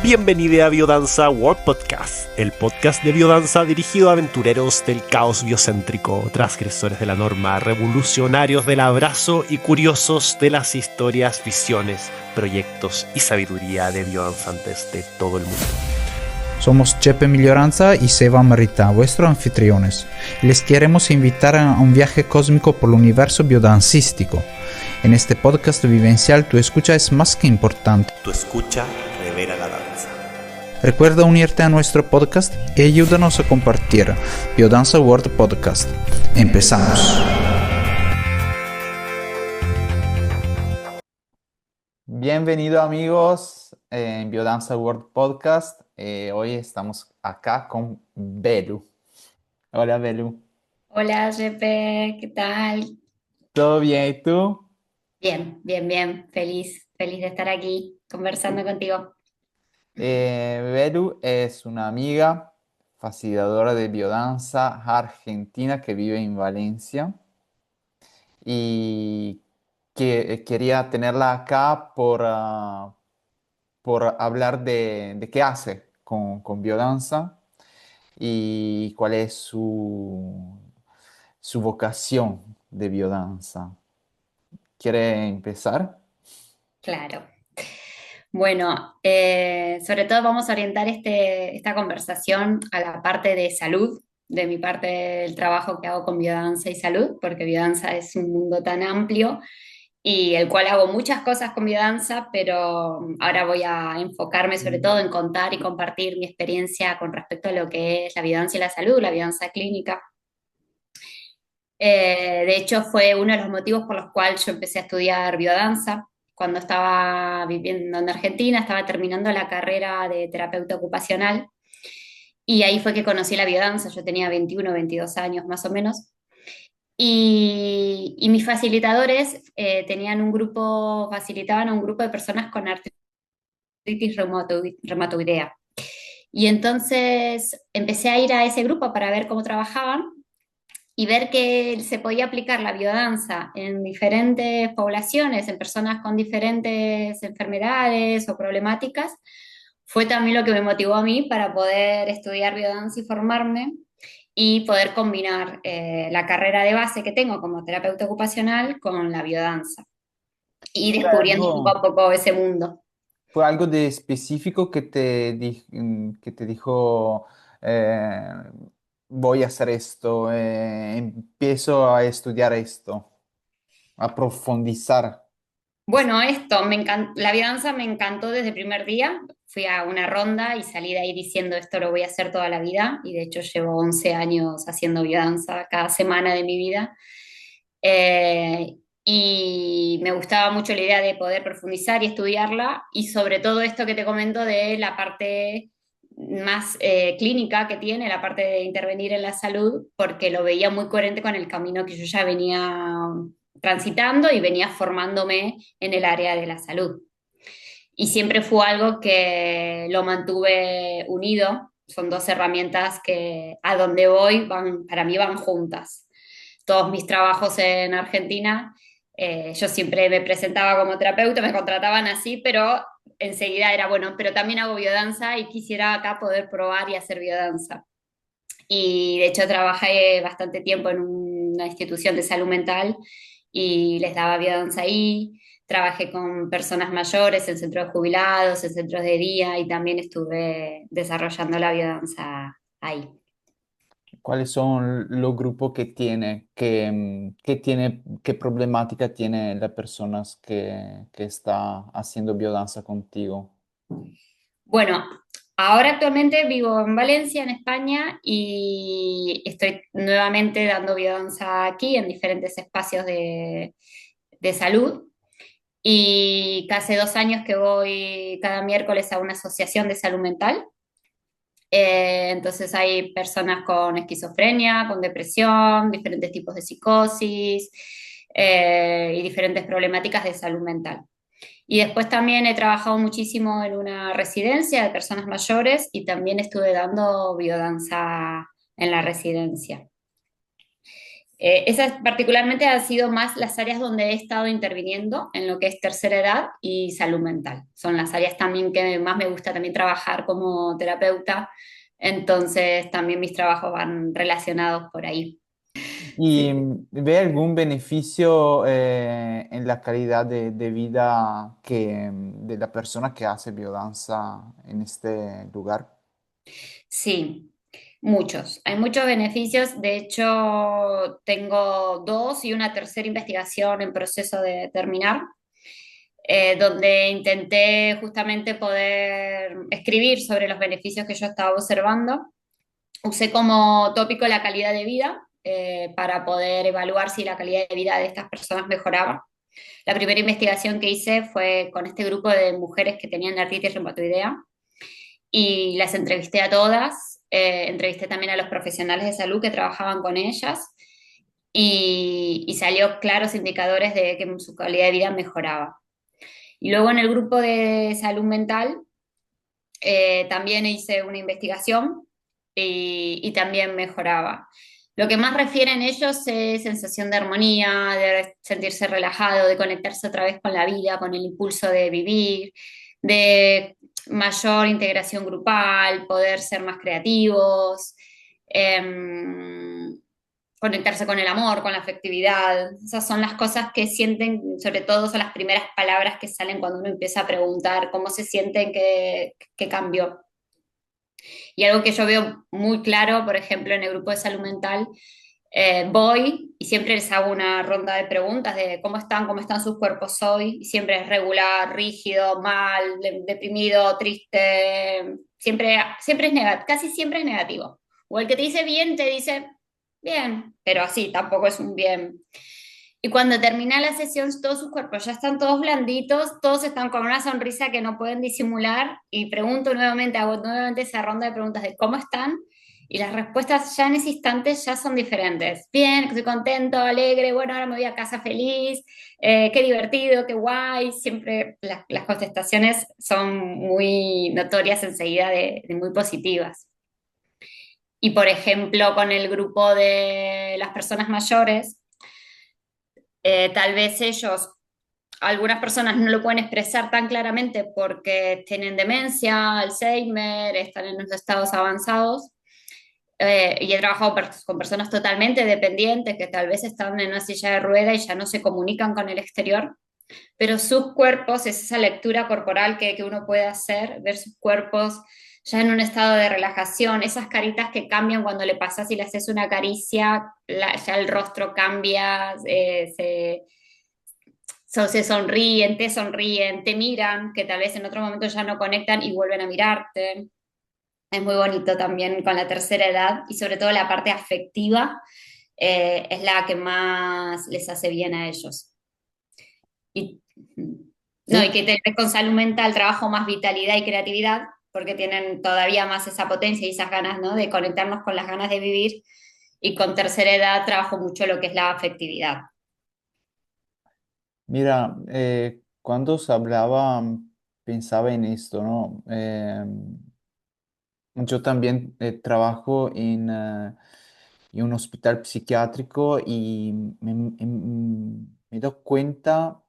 Bienvenido a Biodanza World Podcast, el podcast de biodanza dirigido a aventureros del caos biocéntrico, transgresores de la norma, revolucionarios del abrazo y curiosos de las historias, visiones, proyectos y sabiduría de biodanzantes de todo el mundo. Somos Chepe Miglioranza y Seba Marita, vuestros anfitriones. Les queremos invitar a un viaje cósmico por el universo biodancístico. En este podcast vivencial tu escucha es más que importante. Tu escucha revela la danza. Recuerda unirte a nuestro podcast y ayúdanos a compartir Biodanza World Podcast. Empezamos. Bienvenidos amigos en Biodanza World Podcast. Hoy estamos acá con Belu. Hola Belu. Hola, Jepe, ¿qué tal? ¿Todo bien? ¿Y tú? Bien. Feliz de estar aquí conversando contigo. Belu es una amiga facilitadora de biodanza argentina que vive en Valencia y que quería tenerla acá por hablar de qué hace con biodanza y cuál es su vocación de biodanza. ¿Quiere empezar? Claro. Bueno, sobre todo vamos a orientar esta conversación a la parte de salud, de mi parte del trabajo que hago con biodanza y salud, porque biodanza es un mundo tan amplio y el cual hago muchas cosas con biodanza, pero ahora voy a enfocarme sobre todo en contar y compartir mi experiencia con respecto a lo que es la biodanza y la salud, la biodanza clínica. De hecho, fue uno de los motivos por los cuales yo empecé a estudiar biodanza. Cuando estaba viviendo en Argentina, estaba terminando la carrera de terapeuta ocupacional y ahí fue que conocí la biodanza. Yo tenía 21, 22 años más o menos. Y mis facilitadores facilitaban a un grupo de personas con artritis reumatoidea. Y entonces empecé a ir a ese grupo para ver cómo trabajaban y ver que se podía aplicar la biodanza en diferentes poblaciones, en personas con diferentes enfermedades o problemáticas, fue también lo que me motivó a mí para poder estudiar biodanza y formarme y poder combinar la carrera de base que tengo como terapeuta ocupacional con la biodanza y ¿Fue descubriendo poco algo, a poco ese mundo. fue algo de específico que que te dijo, eh, voy a hacer esto, empiezo a estudiar esto, a profundizar? Bueno, la biodanza me encantó desde el primer día. Fui a una ronda y salí de ahí diciendo esto lo voy a hacer toda la vida. Y de hecho llevo 11 años haciendo biodanza cada semana de mi vida. Eh, y me gustaba mucho la idea de poder profundizar y estudiarla. Y sobre todo esto que te comento de la parte más clínica que tiene, la parte de intervenir en la salud, porque lo veía muy coherente con el camino que yo ya venía transitando y venía formándome en el área de la salud. Y siempre fue algo que lo mantuve unido. Son dos herramientas que a donde voy para mí van juntas. Todos mis trabajos en Argentina, yo siempre me presentaba como terapeuta, me contrataban así, pero enseguida era bueno, pero también hago biodanza y quisiera acá poder probar y hacer biodanza. Y de hecho trabajé bastante tiempo en una institución de salud mental y les daba biodanza ahí. Trabajé con personas mayores en centros de jubilados, en centros de día y también estuve desarrollando la biodanza ahí. ¿Cuáles son los grupos que tiene, qué problemática tiene las personas que está haciendo biodanza contigo? Bueno, ahora actualmente vivo en Valencia, en España, y estoy nuevamente dando biodanza aquí en diferentes espacios de salud. Y casi 2 años que voy cada miércoles a una asociación de salud mental. Entonces hay personas con esquizofrenia, con depresión, diferentes tipos de psicosis y diferentes problemáticas de salud mental. Y después también he trabajado muchísimo en una residencia de personas mayores y también estuve dando biodanza en la residencia. Esas particularmente han sido más las áreas donde he estado interviniendo en lo que es tercera edad y salud mental. Son las áreas también que más me gusta también trabajar como terapeuta, entonces también mis trabajos van relacionados por ahí. ¿Y Sí. ve algún beneficio en la calidad de vida de la persona que hace biodanza en este lugar? Sí, muchos. Hay muchos beneficios. De hecho, tengo dos y una tercera investigación en proceso de terminar, donde intenté justamente poder escribir sobre los beneficios que yo estaba observando. Usé como tópico la calidad de vida para poder evaluar si la calidad de vida de estas personas mejoraba. La primera investigación que hice fue con este grupo de mujeres que tenían artritis reumatoidea y las entrevisté a todas, entrevisté también a los profesionales de salud que trabajaban con ellas y salió claros indicadores de que su calidad de vida mejoraba. Y luego en el grupo de salud mental también hice una investigación y también mejoraba. Lo que más refieren ellos es sensación de armonía, de sentirse relajado, de conectarse otra vez con la vida, con el impulso de vivir, de mayor integración grupal, poder ser más creativos, em, conectarse con el amor, con la afectividad. Esas son las cosas que sienten, sobre todo son las primeras palabras que salen cuando uno empieza a preguntar cómo se sienten, qué cambió. Y algo que yo veo muy claro, por ejemplo, en el grupo de salud mental, voy y siempre les hago una ronda de preguntas de cómo están sus cuerpos hoy, y siempre es regular, rígido, mal, deprimido, triste, siempre es negativo, casi siempre es negativo. O el que te dice bien, te dice bien, pero así, tampoco es un bien. Y cuando termina la sesión, todos sus cuerpos ya están todos blanditos, todos están con una sonrisa que no pueden disimular y pregunto nuevamente, hago nuevamente esa ronda de preguntas de cómo están y las respuestas ya en ese instante ya son diferentes. Bien, estoy contento, alegre, bueno, ahora me voy a casa feliz, qué divertido, qué guay. Siempre las contestaciones son muy notorias enseguida de muy positivas. Y por ejemplo, con el grupo de las personas mayores, tal vez ellos, algunas personas no lo pueden expresar tan claramente porque tienen demencia, Alzheimer, están en los estados avanzados. Y he trabajado con personas totalmente dependientes que tal vez están en una silla de rueda y ya no se comunican con el exterior, pero sus cuerpos, es esa lectura corporal que uno puede hacer, ver sus cuerpos ya en un estado de relajación, esas caritas que cambian cuando le pasas y le haces una caricia, ya el rostro cambia, se sonríen, te miran, que tal vez en otro momento ya no conectan y vuelven a mirarte. Es muy bonito también con la tercera edad y sobre todo la parte afectiva es la que más les hace bien a ellos. Y, no, y Sí. que con salud mental trabajo más vitalidad y creatividad porque tienen todavía más esa potencia y esas ganas, ¿no? De conectarnos con las ganas de vivir. Y con tercera edad trabajo mucho lo que es la afectividad. Mira, cuando se hablaba, pensaba en esto, ¿no? Yo también trabajo en un hospital psiquiátrico y me doy cuenta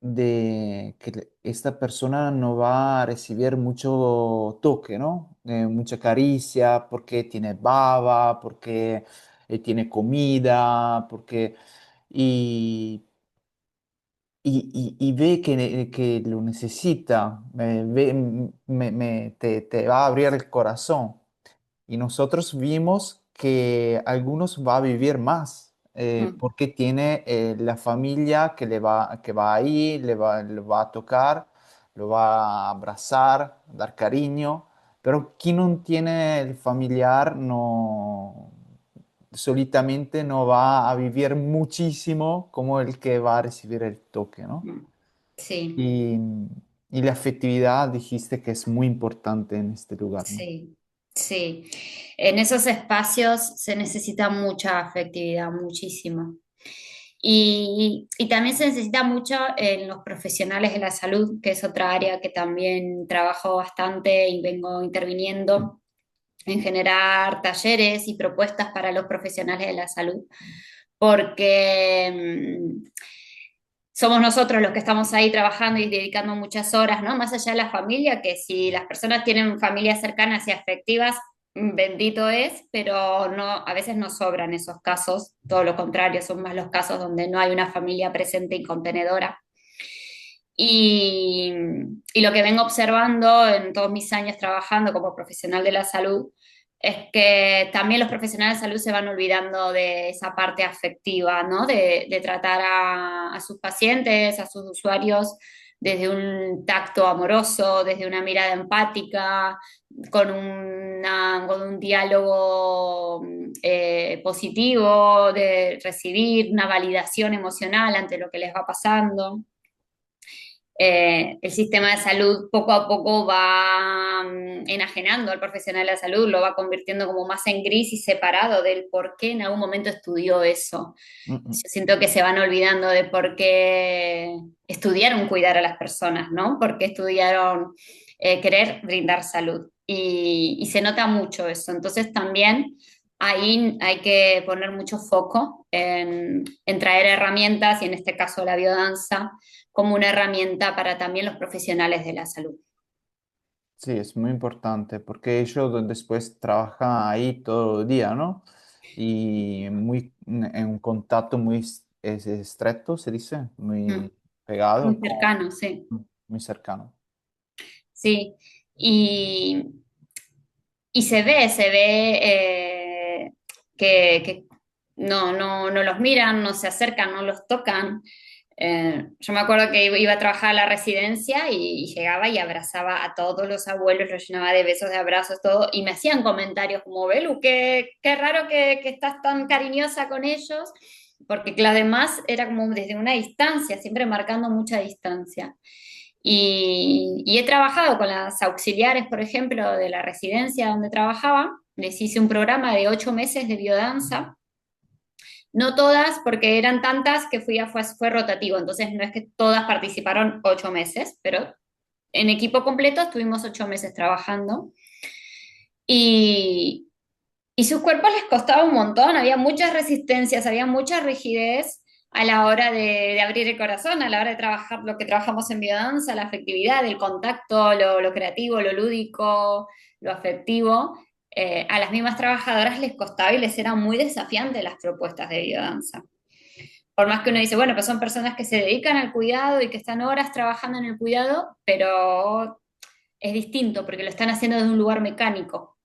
de que esta persona no va a recibir mucho toque, ¿no? Mucha caricia, porque tiene baba, porque tiene comida, porque... Y y ve que lo necesita, te va a abrir el corazón. Y nosotros vimos que algunos va a vivir más, Mm, porque tiene la familia que va ahí, le va a tocar, lo va a abrazar, dar cariño, pero quien no tiene el familiar no solitamente no va a vivir muchísimo como el que va a recibir el toque, ¿no? mm. Sí, Y, y la afectividad dijiste que es muy importante en este lugar, ¿no? sí, sí. En esos espacios se necesita mucha afectividad, muchísimo. Y también se necesita mucho en los profesionales de la salud, que es otra área que también trabajo bastante y vengo interviniendo en generar talleres y propuestas para los profesionales de la salud, porque somos nosotros los que estamos ahí trabajando y dedicando muchas horas, ¿no? Más allá de la familia, que si las personas tienen familias cercanas y afectivas, bendito es, pero no, a veces no sobran esos casos, todo lo contrario, son más los casos donde no hay una familia presente y contenedora. Y, y lo que vengo observando en todos mis años trabajando como profesional de la salud es que también los profesionales de salud se van olvidando de esa parte afectiva, ¿no? De tratar a sus pacientes, a sus usuarios desde un tacto amoroso, desde una mirada empática, con un diálogo positivo, de recibir una validación emocional ante lo que les va pasando. El sistema de salud poco a poco va enajenando al profesional de la salud, lo va convirtiendo como más en gris y separado del por qué en algún momento estudió eso. Mm, mm. Yo siento que se van olvidando de por qué estudiaron cuidar a las personas, ¿no? Por qué estudiaron querer brindar salud. Y se nota mucho eso. Entonces también ahí hay que poner mucho foco en traer herramientas, y en este caso la biodanza, como una herramienta para también los profesionales de la salud. Sí, es muy importante porque ellos después trabajan ahí todo el día, ¿no? Y muy, en un contacto muy estrecho, se dice, Mm, muy pegado, muy cercano, sí. muy cercano. Sí. Y, y se ve que no los miran, no se acercan, no los tocan. Yo me acuerdo que iba a trabajar a la residencia y llegaba y abrazaba a todos los abuelos, los llenaba de besos, de abrazos, todo, y me hacían comentarios como, Belu, qué raro que estás tan cariñosa con ellos, porque lo demás era como desde una distancia, siempre marcando mucha distancia. Y he trabajado con las auxiliares, por ejemplo, de la residencia donde trabajaba, les hice un programa de 8 meses de biodanza, no todas, porque eran tantas que fue rotativo, entonces no es que todas participaron 8 meses, pero en equipo completo estuvimos 8 meses trabajando y, y sus cuerpos les costaba un montón, había muchas resistencias, había mucha rigidez a la hora de abrir el corazón, a la hora de trabajar lo que trabajamos en biodanza, la afectividad, el contacto, lo creativo, lo lúdico, lo afectivo. A las mismas trabajadoras les costaba y les eran muy desafiantes las propuestas de biodanza. Por más que uno dice, bueno, pues son personas que se dedican al cuidado y que están horas trabajando en el cuidado, pero es distinto porque lo están haciendo desde un lugar mecánico.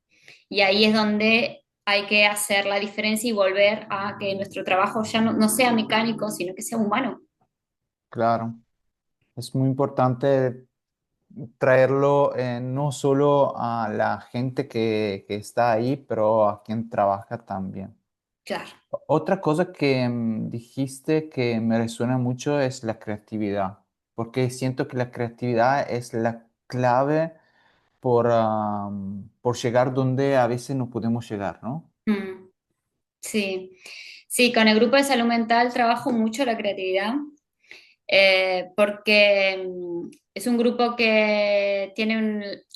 Y ahí es donde hay que hacer la diferencia y volver a que nuestro trabajo ya no sea mecánico, sino que sea humano. Claro, es muy importante traerlo no solo a la gente que está ahí, pero a quien trabaja también. Claro. Otra cosa que dijiste que me resuena mucho es la creatividad, porque siento que la creatividad es la clave por llegar donde a veces no podemos llegar, ¿no? Mm, sí. Sí, con el grupo de salud mental trabajo mucho la creatividad. Porque es un grupo que tiene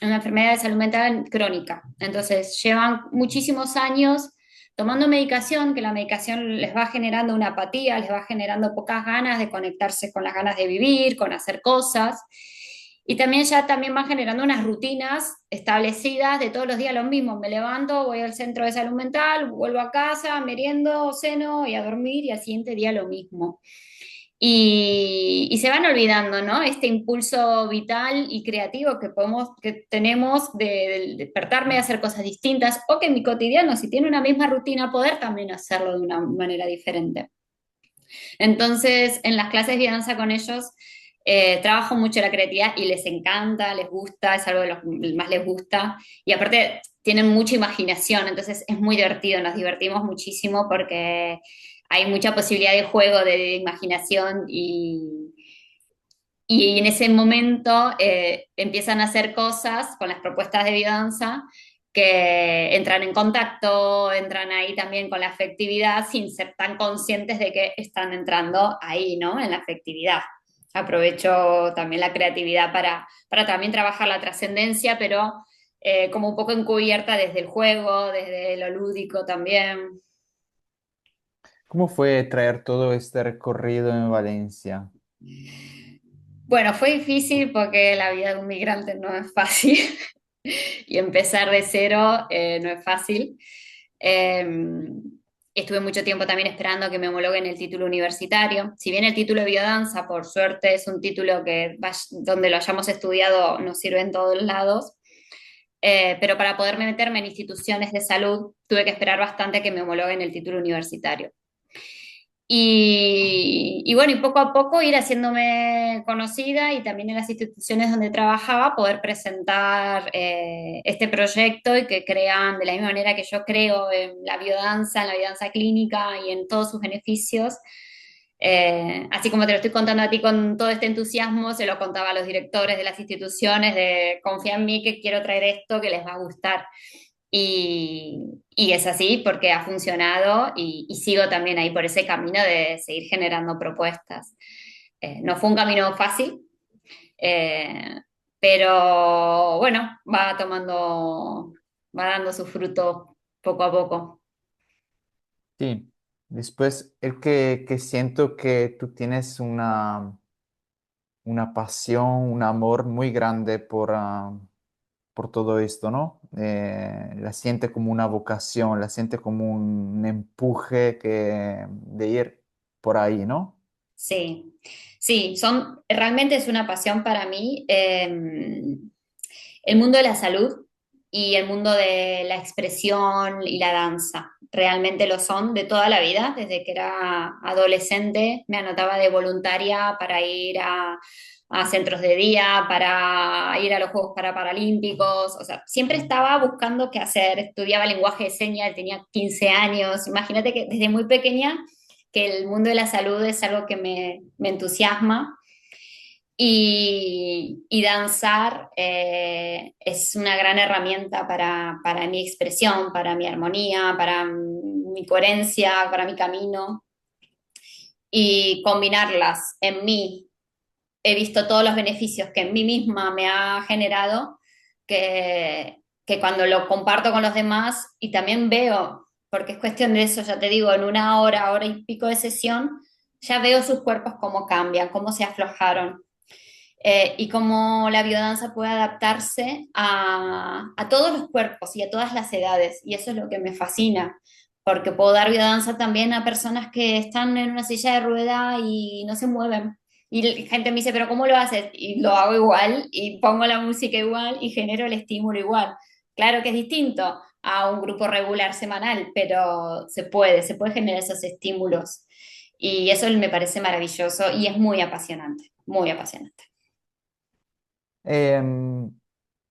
una enfermedad de salud mental crónica. Entonces, llevan muchísimos años tomando medicación, que la medicación les va generando una apatía, les va generando pocas ganas de conectarse con las ganas de vivir, con hacer cosas. Y también ya también van generando unas rutinas establecidas de todos los días lo mismo. Me levanto, voy al centro de salud mental, vuelvo a casa, meriendo, ceno y a dormir y al siguiente día lo mismo. Y se van olvidando, ¿no? Este impulso vital y creativo que tenemos de despertarme y hacer cosas distintas, o que en mi cotidiano, si tiene una misma rutina, poder también hacerlo de una manera diferente. Entonces, en las clases de danza con ellos, trabajo mucho la creatividad y les encanta, les gusta, es algo de lo que más les gusta. Y aparte, tienen mucha imaginación, entonces es muy divertido, nos divertimos muchísimo porque hay mucha posibilidad de juego, de imaginación y en ese momento empiezan a hacer cosas con las propuestas de biodanza que entran en contacto, entran ahí también con la afectividad sin ser tan conscientes de que están entrando ahí, ¿no? En la afectividad. Aprovecho también la creatividad para también trabajar la trascendencia, pero como un poco encubierta desde el juego, desde lo lúdico también. ¿Cómo fue traer todo este recorrido en Valencia? Bueno, fue difícil porque la vida de un migrante no es fácil y empezar de cero no es fácil. Eh, Estuve mucho tiempo también esperando que me homologuen el título universitario. Si bien el título de biodanza, por suerte, es un título que donde lo hayamos estudiado nos sirve en todos lados, pero para poderme meterme en instituciones de salud tuve que esperar bastante a que me homologuen el título universitario. Y bueno, y poco a poco ir haciéndome conocida y también en las instituciones donde trabajaba poder presentar este proyecto y que crean de la misma manera que yo creo en la biodanza clínica y en todos sus beneficios. Así como te lo estoy contando a ti con todo este entusiasmo, se lo contaba a los directores de las instituciones de confía en mí que quiero traer esto que les va a gustar. Y es así porque ha funcionado y sigo también ahí por ese camino de seguir generando propuestas. No fue un camino fácil, eh, pero bueno, va dando su fruto poco a poco. Sí, después el que siento que tú tienes una pasión, un amor muy grande por todo esto, ¿no? La siente como una vocación, la siente como un empuje de ir por ahí, ¿no? Sí, sí, realmente es una pasión para mí. El mundo de la salud y el mundo de la expresión y la danza. Realmente lo son de toda la vida, desde que era adolescente me anotaba de voluntaria para ir a centros de día, para ir a los Juegos Paralímpicos, o sea, siempre estaba buscando qué hacer, estudiaba lenguaje de señas, tenía 15 años, imagínate que desde muy pequeña que el mundo de la salud es algo que me entusiasma y danzar es una gran herramienta para mi expresión, para mi armonía, para mi coherencia, para mi camino. Y combinarlas en mí, he visto todos los beneficios que en mí misma me ha generado, que cuando lo comparto con los demás y también veo, porque es cuestión de eso, ya te digo, en una hora, hora y pico de sesión, ya veo sus cuerpos cómo cambian, cómo se aflojaron y cómo la biodanza puede adaptarse a todos los cuerpos y a todas las edades. Y eso es lo que me fascina, porque puedo dar biodanza también a personas que están en una silla de rueda y no se mueven. Y la gente me dice, pero ¿cómo lo haces? Y lo hago igual, y pongo la música igual, y genero el estímulo igual. Claro que es distinto a un grupo regular semanal, pero se puede generar esos estímulos. Y eso me parece maravilloso y es muy apasionante, muy apasionante. Em,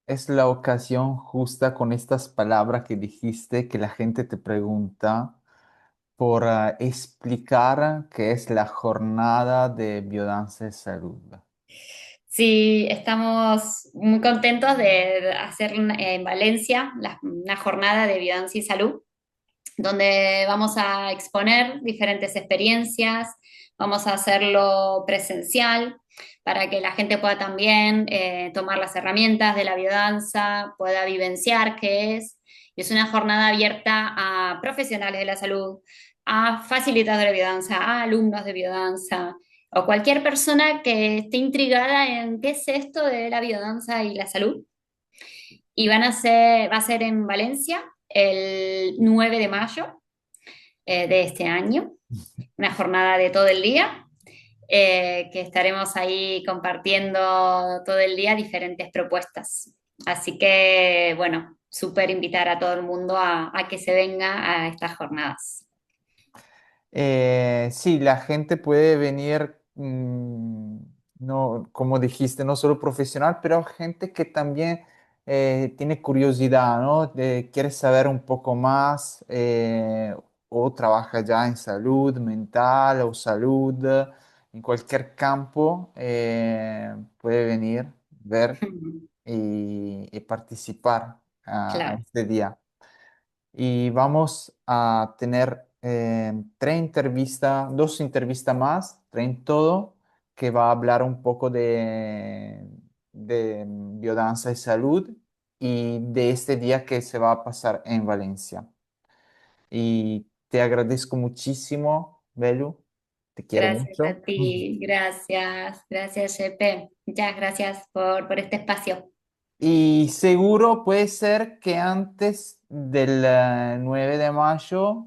es la ocasión justa con estas palabras que dijiste que la gente te pregunta por explicar qué es la jornada de biodanza de salud. Sí, estamos muy contentos de hacer en Valencia una jornada de biodanza y salud, donde vamos a exponer diferentes experiencias, vamos a hacerlo presencial para que la gente pueda también tomar las herramientas de la biodanza, pueda vivenciar qué es. Y es una jornada abierta a profesionales de la salud, a facilitadores de biodanza, a alumnos de biodanza o cualquier persona que esté intrigada en qué es esto de la biodanza y la salud. Y va a ser en Valencia el 9 de mayo de este año, una jornada de todo el día, que estaremos ahí compartiendo todo el día diferentes propuestas. Así que, bueno, súper invitar a todo el mundo a que se venga a estas jornadas. Sí, la gente puede venir, no, como dijiste, no solo profesional, pero gente que también tiene curiosidad, ¿no? Quiere saber un poco más o trabaja ya en salud mental o salud, en cualquier campo, puede venir, ver y participar a Claro. este día y vamos a tener dos entrevistas más, tres en todo, que va a hablar un poco de biodanza y salud y de este día que se va a pasar en Valencia. Y te agradezco muchísimo, Belu. Te quiero Gracias a mucho. ti, gracias, Shepe. Muchas gracias por este espacio. Y seguro puede ser que antes del 9 de mayo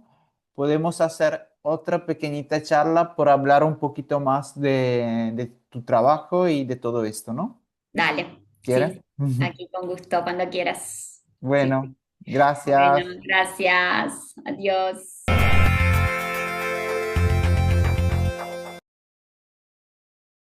podemos hacer otra pequeñita charla por hablar un poquito más de tu trabajo y de todo esto, ¿no? Dale, ¿Quieres? sí, aquí con gusto, cuando quieras. Sí, sí. Bueno, Bueno, gracias. gracias, adiós.